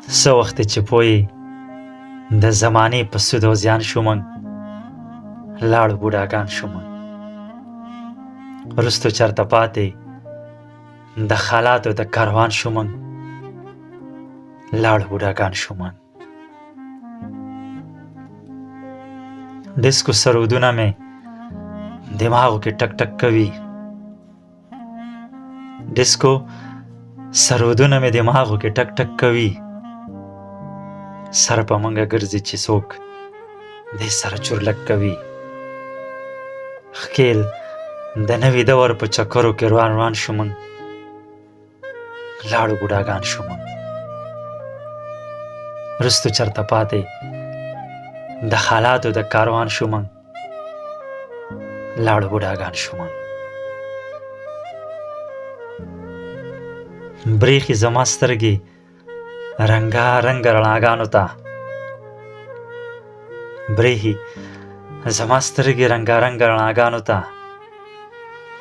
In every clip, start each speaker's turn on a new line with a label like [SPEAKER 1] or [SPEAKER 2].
[SPEAKER 1] څه وخت چې پوی د زمانې په سود او زیان شو موږ لاړو بوډاګان شو موږ وروستو چرته پاتې د خالاتو د کاروان شو موږ لاړو بوډاګان شو موږ ډیسکو سرودونه مې دماغو کې ټک ټک کوي ډیسکو سرودونه مې دماغو کې ټک ټک کوي سر په منګه ګرځي چې څوک دې سره چورلک کوي ښکیل د نوي دور په چکرو کې روان روان شو موږ لاړو بوډاګان شو موږ وروستو چرته پاتې د حالاتو د کاروان شو موږ لاړو بوډاګان شو موږ بریښي زما سترګې رنګارنګ رڼاګانو ته بریښي زما سترګې رنګارنګ رڼاګانو ته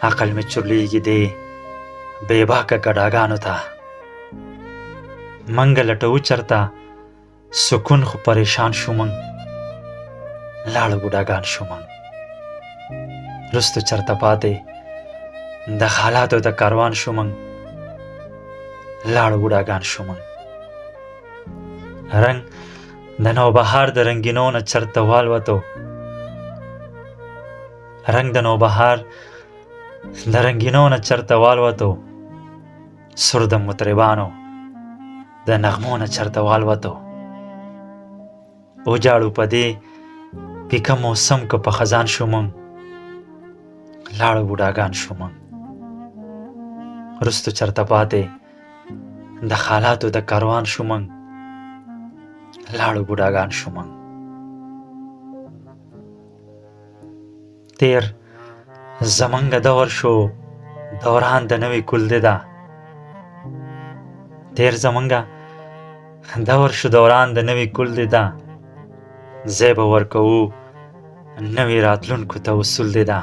[SPEAKER 1] عقل مې چورلیږي دې بې باکه ګډاګانو ته منګه لټوو چرته سکون خو پریشان شو موږ لاړو بوډاګان شو موږ وروستو چرته پاتې د حالاتو د کاروان شو موږ لاړو بوډاګان شو موږ رنګ د نوبهار د رنګینو نه چرته والوتو رنګ د نوبهار د رنګینو نه چرته والوتو سر د مطربانو د نغمو نه چرته والوتو وجاړو په دې پیکه موسم که په خزان شو موږ لاړو بوډاګان شو موږ وروستو چرته پاتې د حالاتو د کاروان شو موږ لاړو بوډاګان شو موږ تیر زمنګ دور شو دوران د نوې کلدې ده تیر زمنګ دور شو دوران د نوې کلدې ده ځای به ورکوو نوې راتلونکو ته وصول دې ده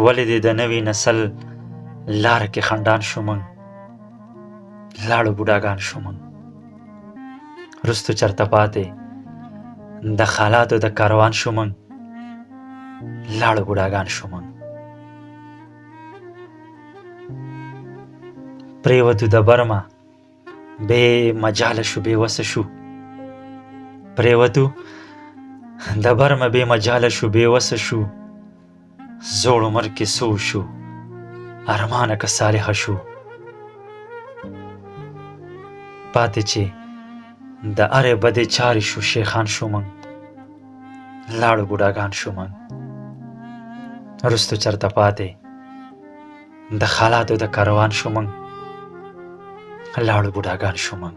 [SPEAKER 1] ولې دې د نوې نسل لاره کې خندان شو موږ لاړو بوډاګان شو موږ وروستو چرته پاتې د حالاتو د کاروان شو موږ لاړو بوډاګان شو موږ پریوتو د برمه بې مجاله شو بې وسه شو پریوتو د برمه بې مجاله شو بې وسه شو زوړ عمر کې سو شو ارمانه که صالحه شو پاتې چې د ارې بدې چارې شو شیخان شو موږ لاړو بوډاګان شو موږ وروستو چرته پاتې د حالاتو د کاروان شو موږ لاړو بوډاګان شو موږ